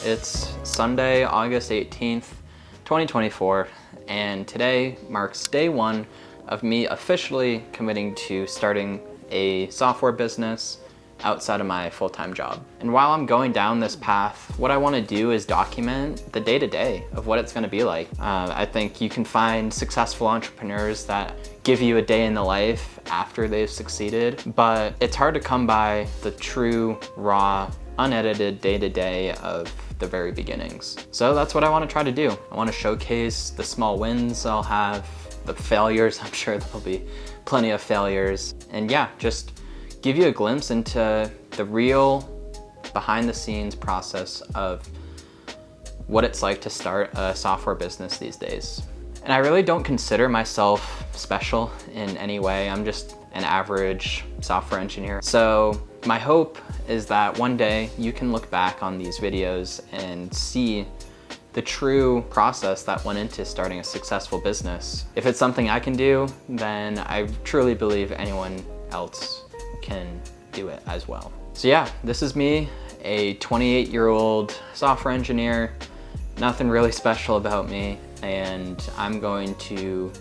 It's Sunday, August 18th, 2024, and today marks day one of me officially committing to starting a software business outside of my full-time job. And while I'm going down this path, what I want to do is document the day-to-day of what it's going to be like. I think you can find successful entrepreneurs that give you a day in the life after they've succeeded, but it's hard to come by the true, raw, unedited day-to-day of the very beginnings. So that's what I want to try to do. I want to showcase the small wins I'll have, the failures. I'm sure there'll be plenty of failures, and yeah, just give you a glimpse into the real behind the scenes process of what it's like to start a software business these days. And I really don't consider myself special in any way. I'm just an average software engineer. So my hope is that one day you can look back on these videos and see the true process that went into starting a successful business. If it's something I can do, then I truly believe anyone else can do it as well. So yeah, this is me, a 28-year-old software engineer, nothing really special about me, and I'm going to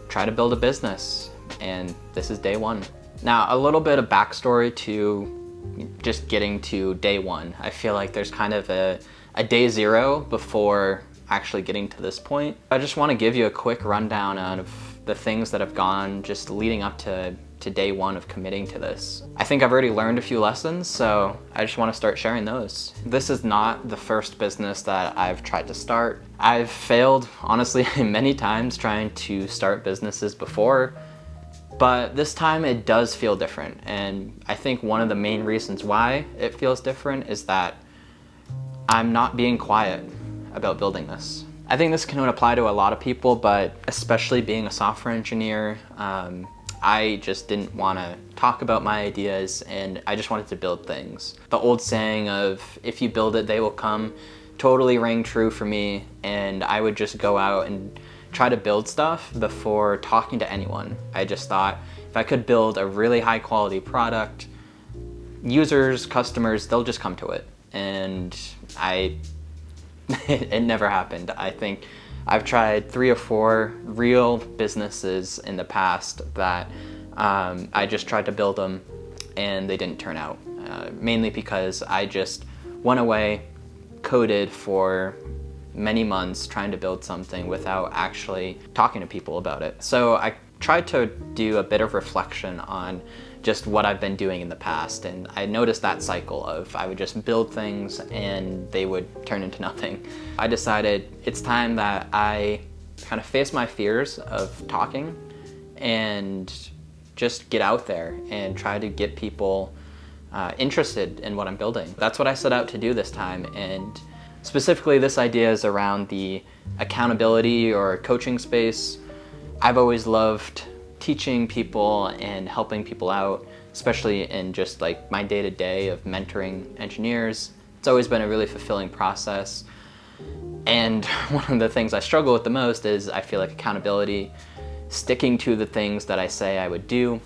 try to build a business, and this is day one. Now, a little bit of backstory to just getting to day one. I feel like there's kind of a day zero before actually getting to this point. I just want to give you a quick rundown of the things that have gone just leading up to day one of committing to this. I think I've already learned a few lessons, so I just want to start sharing those. This is not the first business that I've tried to start. I've failed, honestly, many times trying to start businesses before, but this time it does feel different. And I think one of the main reasons why it feels different is that I'm not being quiet about building this. I think this can apply to a lot of people, but especially being a software engineer, I just didn't want to talk about my ideas, and I just wanted to build things. The old saying of, if you build it, they will come, totally rang true for me, and I would just go out and try to build stuff before talking to anyone. I just thought, if I could build a really high quality product, users, customers, they'll just come to it. And it never happened. I think I've tried 3 or 4 real businesses in the past that I just tried to build them and they didn't turn out. Mainly because I just went away, coded for many months trying to build something without actually talking to people about it. So I tried to do a bit of reflection on just what I've been doing in the past, and I noticed that cycle of I would just build things and they would turn into nothing. I decided it's time that I kind of face my fears of talking and just get out there and try to get people interested in what I'm building. That's what I set out to do this time, and specifically this idea is around the accountability or coaching space. I've always loved teaching people and helping people out, especially in just like my day-to-day of mentoring engineers. It's always been a really fulfilling process. And one of the things I struggle with the most is I feel like accountability, sticking to the things that I say I would do.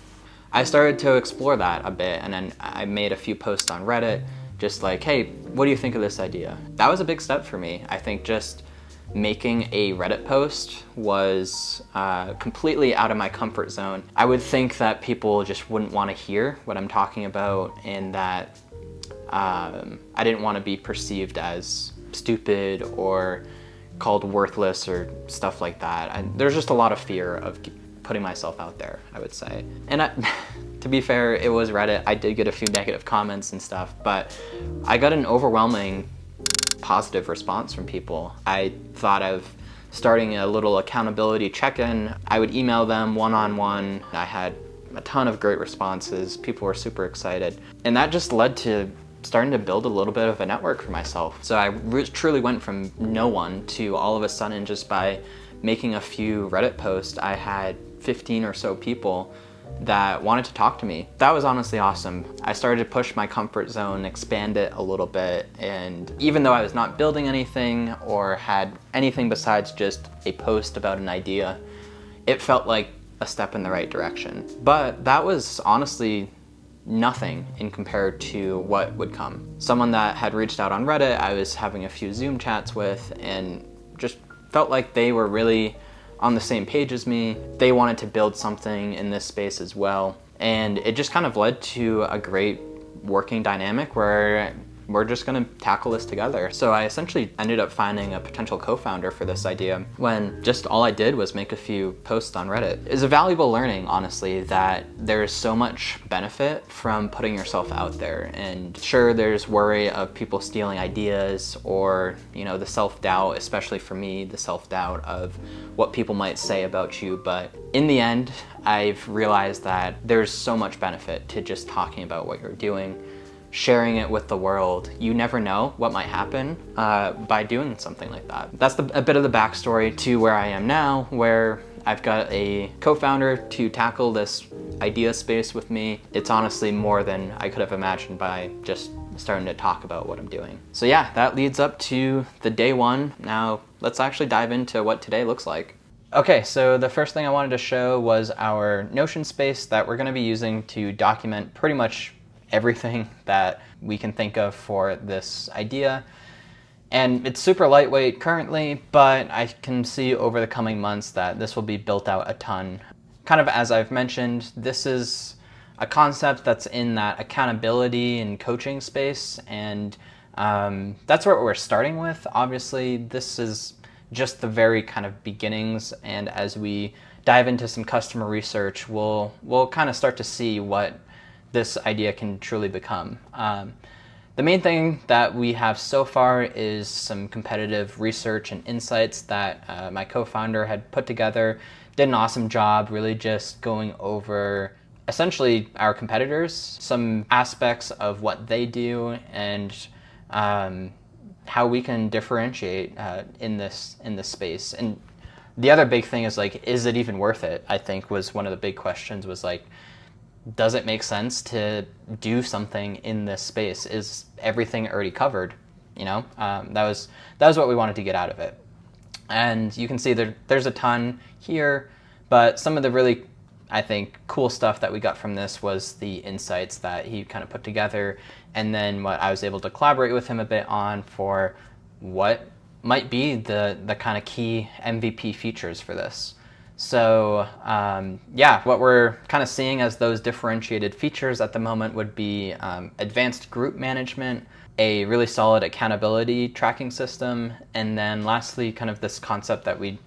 I started to explore that a bit, and then I made a few posts on Reddit, just like, hey, what do you think of this idea? That was a big step for me. I think just making a Reddit post was completely out of my comfort zone. I would think that people just wouldn't want to hear what I'm talking about, and that I didn't want to be perceived as stupid or called worthless or stuff like that. There's just a lot of fear of putting myself out there, I would say. And to be fair, it was Reddit. I did get a few negative comments and stuff, but I got an overwhelming positive response from people. I thought of starting a little accountability check-in. I would email them one-on-one. I had a ton of great responses. People were super excited. And that just led to starting to build a little bit of a network for myself. So I truly went from no one to all of a sudden, just by making a few Reddit posts, I had 15 or so people that wanted to talk to me. That was honestly awesome. I started to push my comfort zone, expand it a little bit, and even though I was not building anything or had anything besides just a post about an idea, it felt like a step in the right direction. But that was honestly nothing in compared to what would come. Someone that had reached out on Reddit, I was having a few Zoom chats with, and just felt like they were really on the same page as me. They wanted to build something in this space as well. And it just kind of led to a great working dynamic where we're just gonna tackle this together. So I essentially ended up finding a potential co-founder for this idea when just all I did was make a few posts on Reddit. It's a valuable learning, honestly, that there's so much benefit from putting yourself out there. And sure, there's worry of people stealing ideas, or, you know, the self-doubt, especially for me, the self-doubt of what people might say about you. But in the end, I've realized that there's so much benefit to just talking about what you're doing, sharing it with the world. You never know what might happen by doing something like that. That's a bit of the backstory to where I am now, where I've got a co-founder to tackle this idea space with me. It's honestly more than I could have imagined by just starting to talk about what I'm doing. So yeah, that leads up to the day one. Now let's actually dive into what today looks like. Okay, so the first thing I wanted to show was our Notion space that we're gonna be using to document pretty much everything that we can think of for this idea. And it's super lightweight currently, but I can see over the coming months that this will be built out a ton. Kind of as I've mentioned, this is a concept that's in that accountability and coaching space, and that's what we're starting with. Obviously, this is just the very kind of beginnings, and as we dive into some customer research, we'll kind of start to see what this idea can truly become. The main thing that we have so far is some competitive research and insights that my co-founder had put together. Did an awesome job really just going over essentially our competitors, some aspects of what they do, and how we can differentiate in this space. And the other big thing is, like, is it even worth it? I think was one of the big questions, was like, does it make sense to do something in this space? Is everything already covered? You know, that was what we wanted to get out of it. And you can see there's a ton here, but some of the really, I think, cool stuff that we got from this was the insights that he kind of put together, and then what I was able to collaborate with him a bit on for what might be the kind of key MVP features for this. So yeah, what we're kind of seeing as those differentiated features at the moment would be advanced group management, a really solid accountability tracking system, and then lastly, kind of this concept that we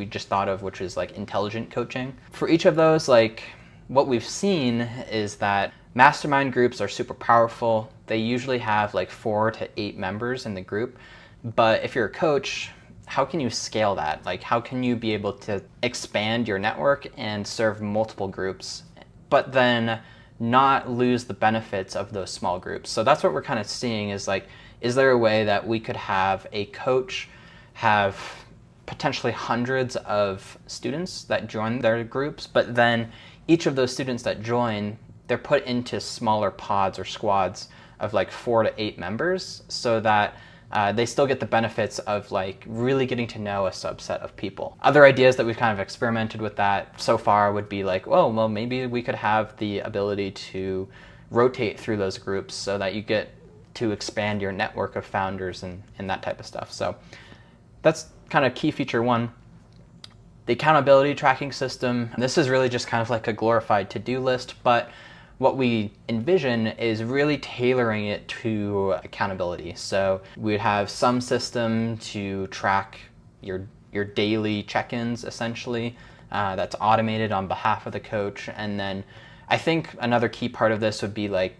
just thought of, which is like intelligent coaching. For each of those, like, what we've seen is that mastermind groups are super powerful. They usually have like 4 to 8 members in the group, but if you're a coach, how can you scale that? Like, how can you be able to expand your network and serve multiple groups, but then not lose the benefits of those small groups? So that's what we're kind of seeing, is like, is there a way that we could have a coach have potentially hundreds of students that join their groups, but then each of those students that join, they're put into smaller pods or squads of like 4 to 8 members, so that they still get the benefits of like really getting to know a subset of people. Other ideas that we've kind of experimented with that so far would be like, well, maybe we could have the ability to rotate through those groups so that you get to expand your network of founders and that type of stuff. So that's kind of key feature one. The accountability tracking system, this is really just kind of like a glorified to-do list, but what we envision is really tailoring it to accountability. So we'd have some system to track your daily check-ins, essentially, that's automated on behalf of the coach. And then I think another key part of this would be like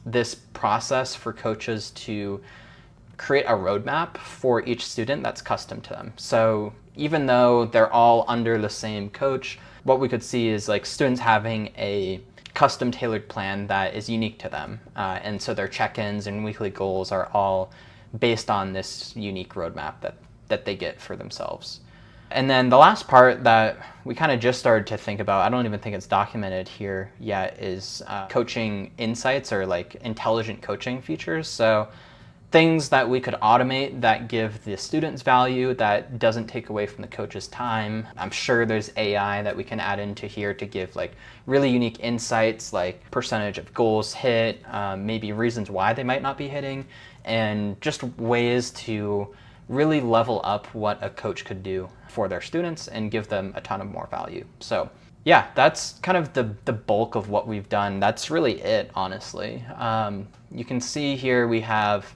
this process for coaches to create a roadmap for each student that's custom to them. So even though they're all under the same coach, what we could see is like students having a custom tailored plan that is unique to them. And so their check-ins and weekly goals are all based on this unique roadmap that they get for themselves. And then the last part that we kind of just started to think about, I don't even think it's documented here yet, is coaching insights, or like intelligent coaching features. So things that we could automate that give the students value, that doesn't take away from the coach's time. I'm sure there's AI that we can add into here to give like really unique insights, like percentage of goals hit, maybe reasons why they might not be hitting, and just ways to really level up what a coach could do for their students and give them a ton of more value. So yeah, that's kind of the bulk of what we've done. That's really it, honestly. You can see here we have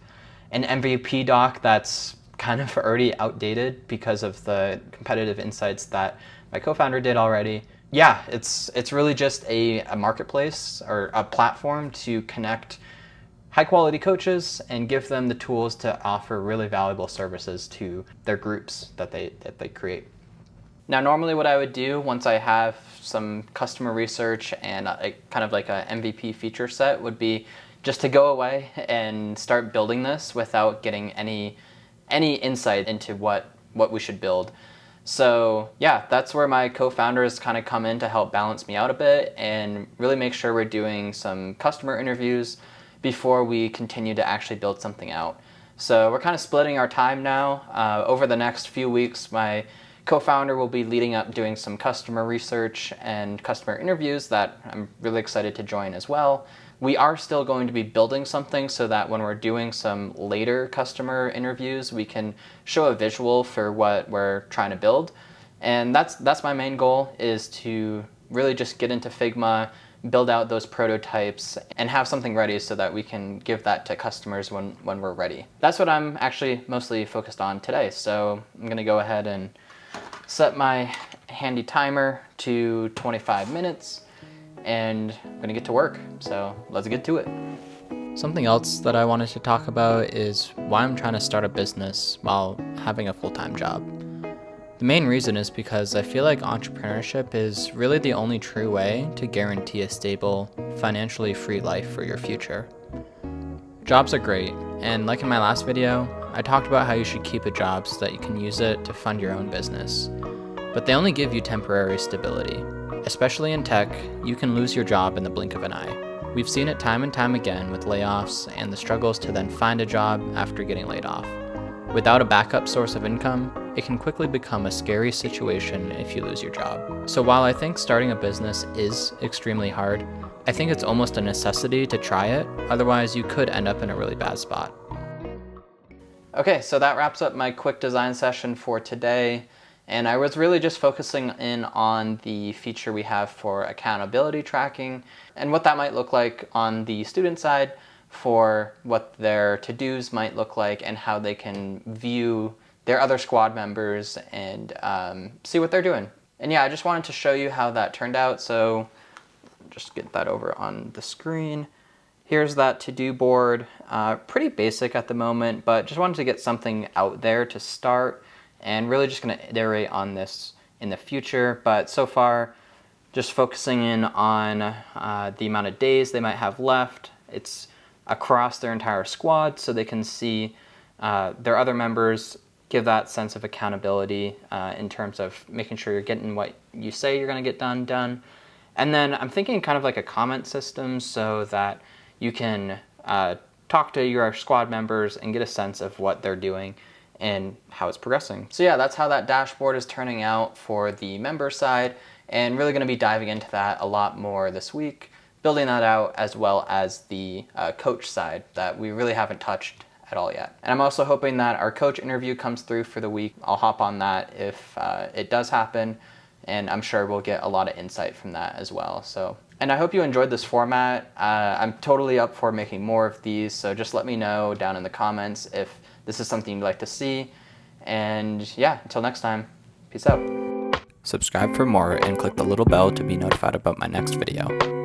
an MVP doc that's kind of already outdated because of the competitive insights that my co-founder did already. Yeah, it's really just a marketplace or a platform to connect high quality coaches and give them the tools to offer really valuable services to their groups that they create. Now, normally what I would do once I have some customer research and kind of like a MVP feature set would be just to go away and start building this without getting any insight into what we should build. So yeah, that's where my co-founders kind of come in to help balance me out a bit and really make sure we're doing some customer interviews before we continue to actually build something out. So we're kind of splitting our time now. Over the next few weeks, my co-founder will be leading up doing some customer research and customer interviews that I'm really excited to join as well. We are still going to be building something so that when we're doing some later customer interviews, we can show a visual for what we're trying to build. And that's my main goal, is to really just get into Figma, build out those prototypes, and have something ready so that we can give that to customers when we're ready. That's what I'm actually mostly focused on today. So I'm gonna go ahead and set my handy timer to 25 minutes and I'm gonna get to work. So let's get to it. Something else that I wanted to talk about is why I'm trying to start a business while having a full-time job. The main reason is because I feel like entrepreneurship is really the only true way to guarantee a stable, financially free life for your future. Jobs are great, and like in my last video, I talked about how you should keep a job so that you can use it to fund your own business. But they only give you temporary stability. Especially in tech, you can lose your job in the blink of an eye. We've seen it time and time again with layoffs and the struggles to then find a job after getting laid off. Without a backup source of income, it can quickly become a scary situation if you lose your job. So while I think starting a business is extremely hard, I think it's almost a necessity to try it, otherwise you could end up in a really bad spot. Okay, so that wraps up my quick design session for today. And I was really just focusing in on the feature we have for accountability tracking and what that might look like on the student side for what their to-dos might look like and how they can view their other squad members and see what they're doing. And yeah, I just wanted to show you how that turned out. So just get that over on the screen. Here's that to-do board. Pretty basic at the moment, but just wanted to get something out there to start. And really just going to iterate on this in the future. But so far, just focusing in on the amount of days they might have left. It's across their entire squad, so they can see their other members, give that sense of accountability in terms of making sure you're getting what you say you're going to get done. And then I'm thinking kind of like a comment system so that you can talk to your squad members and get a sense of what they're doing and how it's progressing. So yeah, that's how that dashboard is turning out for the member side, and really going to be diving into that a lot more this week, building that out, as well as the coach side that we really haven't touched at all yet. And I'm also hoping that our coach interview comes through for the week. I'll hop on that if it does happen, and I'm sure we'll get a lot of insight from that as well. So, and I hope you enjoyed this format. I'm totally up for making more of these, so just let me know down in the comments if this is something you'd like to see. And yeah, until next time, peace out. Subscribe for more and click the little bell to be notified about my next video.